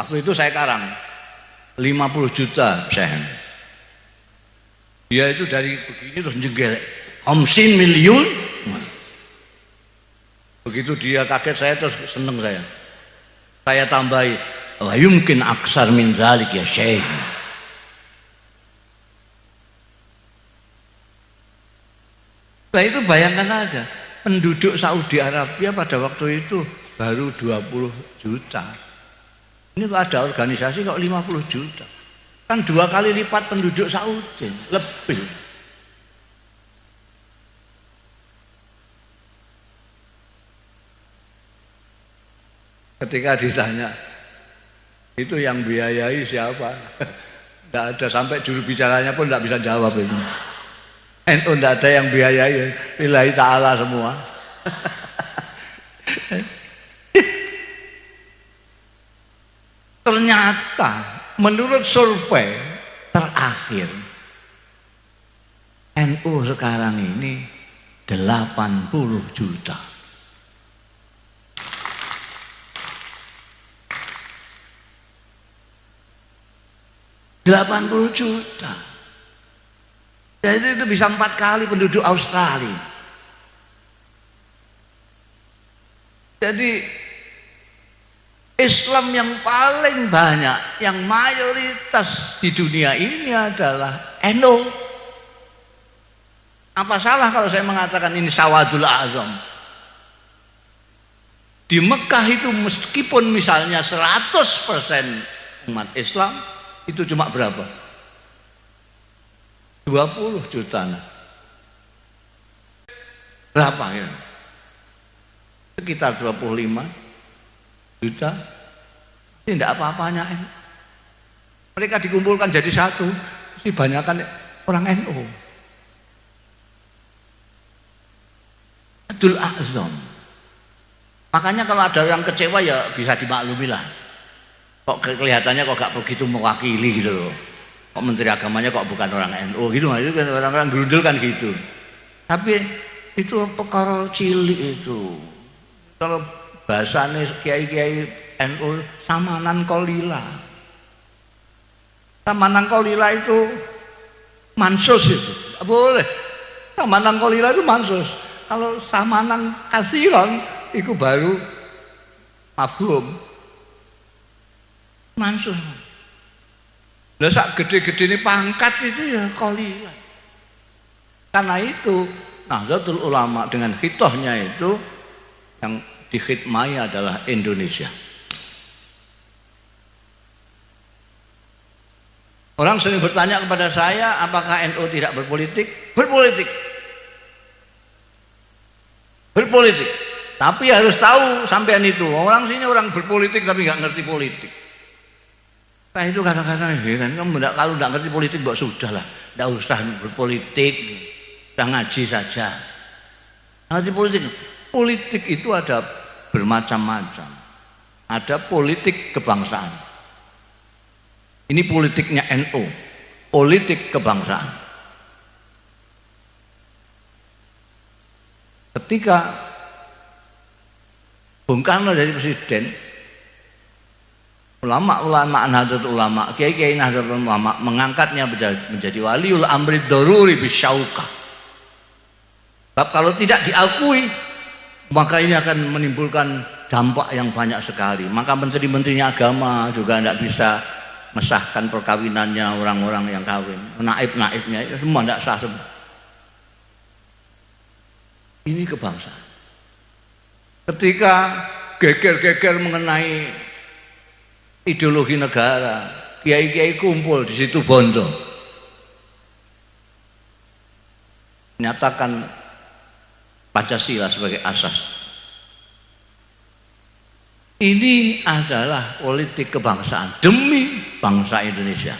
Waktu itu saya karang 50 juta Syekh. Dia itu dari begini terus jengkel 50 miliar. Begitu dia kaget, saya terus seneng saya. Saya tambahi, wa yumkin aksar min dzalik ya Syekh. Nah itu bayangkan aja, penduduk Saudi Arabia pada waktu itu baru 20 juta. Ini kok ada organisasi kok 50 juta. Kan 2 kali lipat penduduk Saudi, lebih. Ketika ditanya, itu yang biayai siapa? Tidak ada, sampai juru bicaranya pun tidak bisa jawab itu. NU tidak ada yang biayai, lillahi ta'ala semua. Ternyata menurut survei terakhir NU sekarang ini 80 juta. 80 juta. Jadi itu bisa 4 kali penduduk Australia. Jadi Islam yang paling banyak, yang mayoritas di dunia ini adalah NU. Apa salah kalau saya mengatakan ini Sawadul Azam? Di Mekah itu meskipun misalnya 100% umat Islam, itu cuma berapa? 20 juta. Berapa ya? Sekitar 25 juta. Ini tidak apa-apanya. Mereka dikumpulkan jadi satu, mesti banyakkan orang NU. Abdul Azam. Makanya kalau ada yang kecewa ya bisa dimaklumi lah. Kok kelihatannya kok gak begitu mewakili gitu loh. Kok menteri agamanya kok bukan orang NU gitu, itu kan orang-orang gerundel kan gitu. Tapi itu perkara cilik itu. Kalau bahasanya kiai-kiai NU samanan kolila. Samanan kolila itu mansus itu. Tidak boleh. Samanan kolila itu mansus. Kalau samanan kasiron itu baru mafhum. Mansus. Lah sak gede-gede ini pangkat itu ya kolila. Karena itu Nahdlatul Ulama dengan khitohnya itu yang dikhidmai adalah Indonesia. Orang sering bertanya kepada saya, apakah NU tidak berpolitik? Berpolitik. Berpolitik. Tapi harus tahu sampean itu, orang sini orang berpolitik tapi nggak ngerti politik. Nah itu kata-kata heran, kalau nggak ngerti politik mbak sudah lah, nggak usah berpolitik, udah ngaji saja. Ngerti politik. Politik itu ada bermacam-macam. Ada politik kebangsaan. Ini politiknya NU, politik kebangsaan. Ketika Bung Karno jadi presiden, ulama-ulama Nahdlatul Ulama, kiai-kiai Nahdlatul Ulama mengangkatnya menjadi waliul amri daruri bisyauqah. Sebab kalau tidak diakui, maka ini akan menimbulkan dampak yang banyak sekali. Maka menteri-menterinya agama juga tidak bisa mesahkan perkawinannya orang-orang yang kawin. Naib-naibnya itu semua tidak sah semua. Ini kebangsaan. Ketika geger-geger mengenai ideologi negara, kiai-kiai kumpul di situ Bondo, menyatakan Pancasila sebagai asas. Ini adalah politik kebangsaan demi bangsa Indonesia.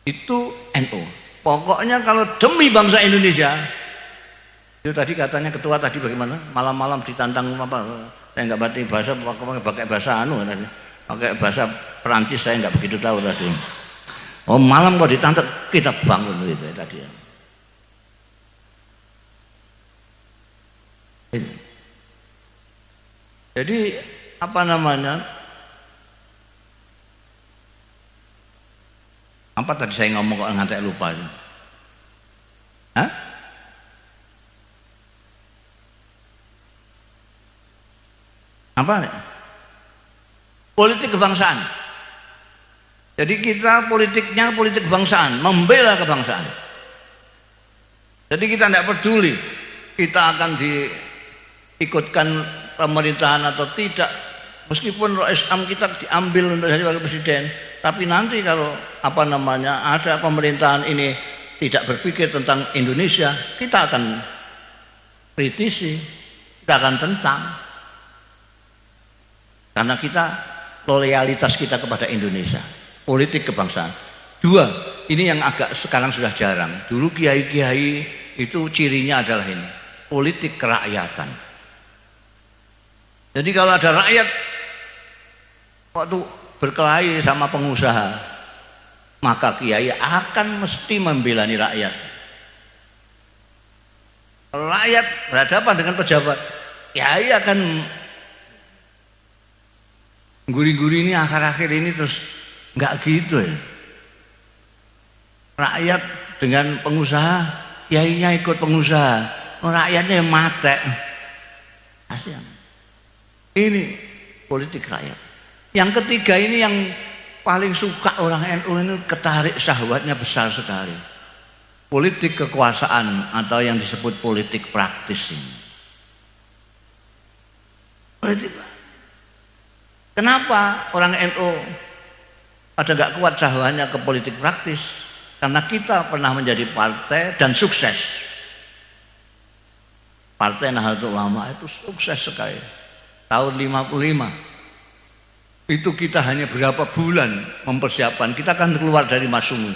Itu NU. Pokoknya kalau demi bangsa Indonesia, itu tadi katanya ketua tadi bagaimana? Malam-malam ditantang apa? Saya nggak berarti bahasa, pakai bahasa tadi, pakai bahasa Perancis saya nggak begitu tahu tadi. Oh malam kok ditantang, kita bangun gitu tadi. Jadi apa namanya? Apa tadi saya ngomong kok ngantek lupa? Hah? Apa? Politik kebangsaan. Jadi kita politiknya politik kebangsaan, membela kebangsaan. Jadi kita tidak peduli kita akan diikutkan pemerintahan atau tidak, meskipun Islam kita diambil untuk jadi wakil presiden, tapi nanti kalau apa namanya ada pemerintahan ini tidak berpikir tentang Indonesia, kita akan kritisi, kita akan tentang, karena kita loyalitas kita kepada Indonesia. Politik kebangsaan. Dua, ini yang agak sekarang sudah jarang. Dulu kiai-kiai itu cirinya adalah ini, politik kerakyatan. Jadi kalau ada rakyat waktu berkelahi sama pengusaha, maka kiai akan mesti membelani rakyat. Kalau rakyat berhadapan dengan pejabat, kiai akan guri-guri ini akhir-akhir ini terus nggak gitu ya. Rakyat dengan pengusaha, kiainya ikut pengusaha, rakyatnya yang mate. Kasihan. Ini politik rakyat. Yang ketiga ini yang paling suka orang NU ini, ketarik syahwatnya besar sekali. Politik kekuasaan atau yang disebut politik praktis ini. Politik. Kenapa orang NU pada gak kuat syahwatnya ke politik praktis? Karena kita pernah menjadi partai dan sukses. Partai Nahdlatul Ulama itu sukses sekali. Tahun 55 itu kita hanya berapa bulan mempersiapkan, kita akan keluar dari Masyumi,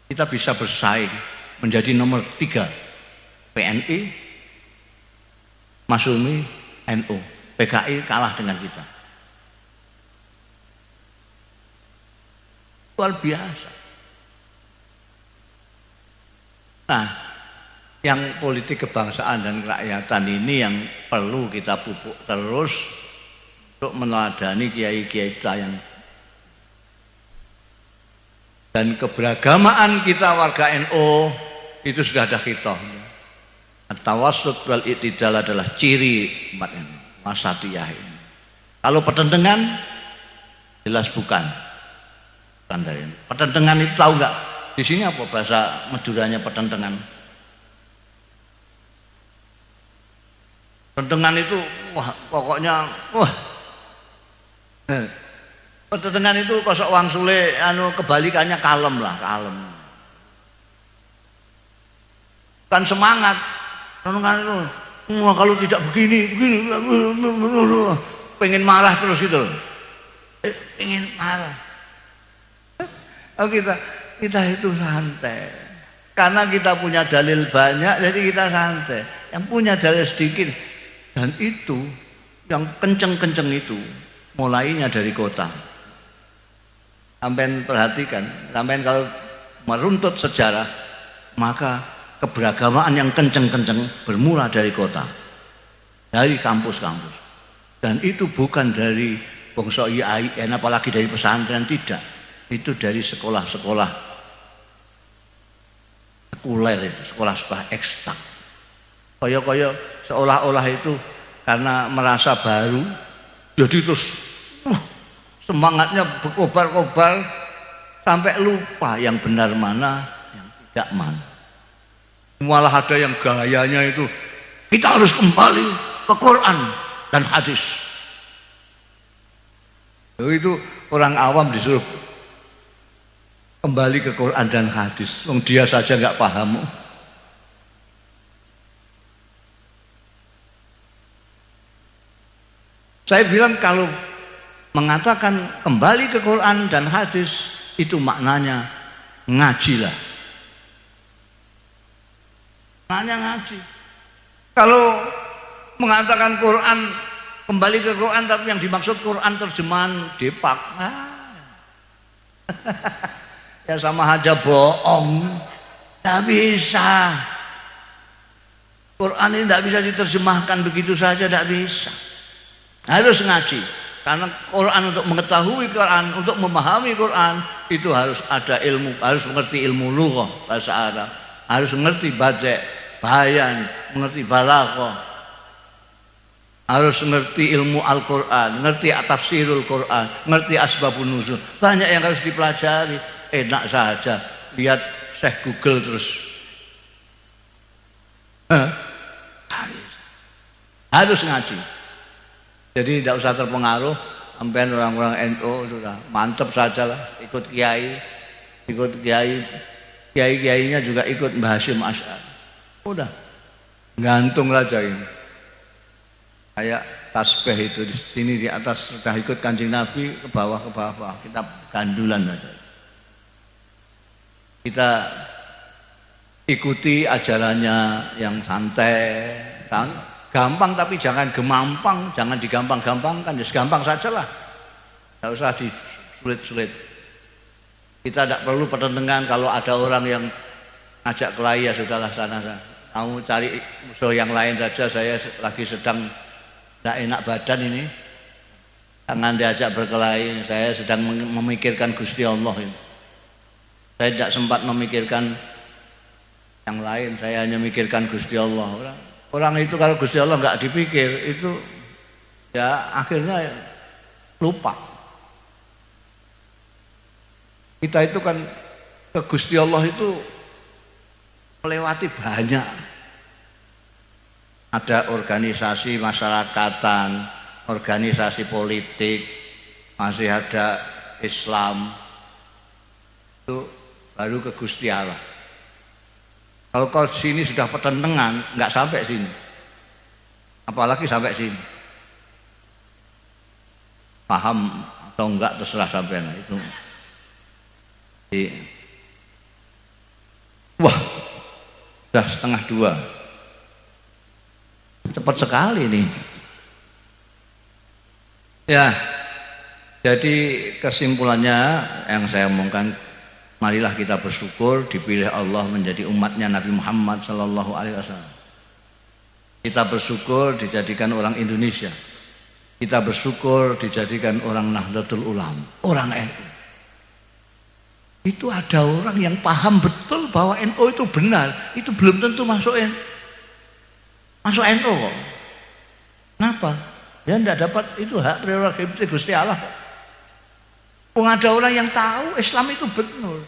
kita bisa bersaing menjadi nomor 3 PNI, Masyumi, NU. PKI kalah dengan kita, luar biasa. Nah, yang politik kebangsaan dan kerakyatan ini yang perlu kita pupuk terus untuk meneladani kiai-kiai kita yang, dan keberagamaan kita warga NU itu sudah ada khitahnya. At-tawassut wal i'tidal adalah ciri umat NU, wasatiyah ini. Kalau pertentangan jelas bukan dari ini. Pertentangan itu tahu nggak? Di sini apa bahasa Maduranya pertentangan? Pertentangan itu wah pokoknya wah. Pertentangan itu kosok wang sule, kebalikannya kalem lah, kalem. Kan semangat. Pertentangan itu, wah kalau tidak begini, pengen marah terus gitu. Pengen marah. Oh, kita itu santai. Karena kita punya dalil banyak, jadi kita santai. Yang punya dalil sedikit, dan itu yang kenceng-kenceng itu mulainya dari kota. Sampai perhatikan, sampai kalau meruntut sejarah, maka keberagamaan yang kenceng-kenceng bermula dari kota, dari kampus-kampus. Dan itu bukan dari bangsa IAIN, apalagi dari pesantren, tidak. Itu dari sekolah-sekolah sekuler itu, sekolah-sekolah eksak. Koyo-koyo seolah-olah itu karena merasa baru, jadi terus semangatnya berkobar-kobar sampai lupa yang benar mana, yang tidak mana. Malah ada yang gayanya itu kita harus kembali ke Quran dan hadis. Itu orang awam disuruh kembali ke Quran dan hadis, dia saja nggak paham. Saya bilang kalau mengatakan kembali ke Quran dan hadis itu maknanya ngajilah. Maknanya ngaji. Kalau mengatakan Quran kembali ke Quran tapi yang dimaksud Quran terjemahan Depak, ya sama aja bohong. Tidak bisa. Quran ini tidak bisa diterjemahkan begitu saja, tidak bisa. Harus ngaji. Karena Quran, untuk mengetahui Quran, untuk memahami Quran itu harus ada ilmu, harus mengerti ilmu lughah bahasa Arab, harus mengerti badi', bayan, mengerti balaghah, harus mengerti ilmu Al-Quran, mengerti tafsirul Quran, mengerti asbabun nuzul. Banyak yang harus dipelajari. Enak saja lihat Syekh Google terus. Harus ngaji. Jadi tidak usah terpengaruh. Sampai orang-orang NU sudah mantap saja lah, ikut kiai, kiai-kiainya juga ikut Mbah Hasyim Asy'ari. Udah gantung saja ini. Kayak tasbih itu di sini di atas sudah ikut Kanjeng Nabi, ke bawah kita gandulan saja. Kita ikuti ajarannya yang santai, gampang tapi jangan gemampang, jangan digampang-gampangkan, ya segampang sajalah. Tidak usah disulit-sulit. Kita tidak perlu pertentangan. Kalau ada orang yang ajak kelahi, ya sudahlah sana. Kamu cari musuh yang lain saja, saya lagi sedang tidak enak badan ini. Jangan diajak berkelahi, saya sedang memikirkan Gusti Allah ini. Saya tidak sempat memikirkan yang lain, saya hanya memikirkan Gusti Allah. Orang itu kalau Gusti Allah nggak dipikir, itu ya akhirnya lupa. Kita itu kan ke Gusti Allah itu melewati banyak. Ada organisasi masyarakatan, organisasi politik, masih ada Islam. Itu baru ke Gusti Allah. Kalau kau sini sudah pertentangan, nggak sampai sini. Apalagi sampai sini. Paham atau enggak terserah sampean itu. Wah, sudah 1:30. Cepat sekali nih. Ya, jadi kesimpulannya yang saya omongkan, marilah kita bersyukur dipilih Allah menjadi umatnya Nabi Muhammad SAW. Kita bersyukur dijadikan orang Indonesia. Kita bersyukur dijadikan orang Nahdlatul Ulama, orang NU. Itu ada orang yang paham betul bahwa NU itu benar, itu belum tentu masuk NU kok. Kenapa? Dia tidak dapat itu hak prerogatif Gusti Allah. Ada orang yang tahu Islam itu benar.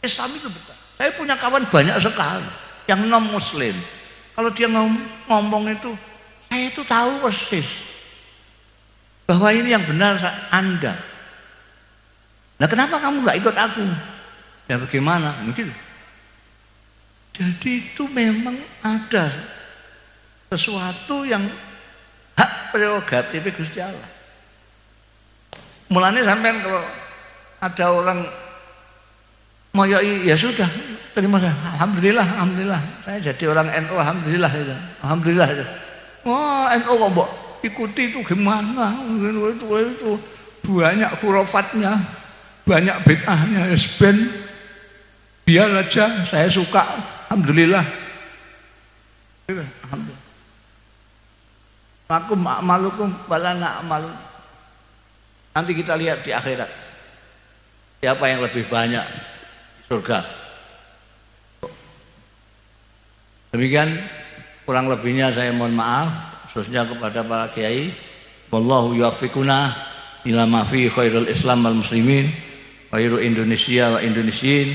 Islam itu benar. Saya punya kawan banyak sekali yang non Muslim. Kalau dia ngomong itu, saya itu tahu persis bahwa ini yang benar Anda. Nah, kenapa kamu nggak ikut aku? Ya bagaimana? Mungkin. Jadi itu memang ada sesuatu yang hak prerogatif Gusti Allah. Mulanya sampean kalau ada orang moyoi, ya sudah, terima kasih. Alhamdulillah, saya jadi orang NU, alhamdulillah itu. Alhamdulillah itu. Wah, NU kok mbok ikuti itu gimana? Itu banyak khurafatnya, banyak bid'ahnya, ben biar aja, saya suka. Alhamdulillah. Alhamdulillah. Aku ma'malukum wala na'malu. Nanti kita lihat di akhirat siapa yang lebih banyak surga. Demikian kurang lebihnya saya mohon maaf, khususnya kepada para kiai. Wallahu yuwaffiquna ila ma fi khairul Islam wal muslimin, khairu Indonesia wa Indonesiin,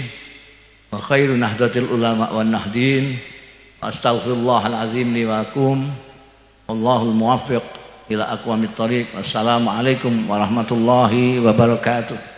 wa khairu nahdlatil ulama wan nahdin. Astaghfirullahal azim li wa lakum. Wallahul muwaffiq ila aqwamit thoriq. Wassalamualaikum warahmatullahi wabarakatuh.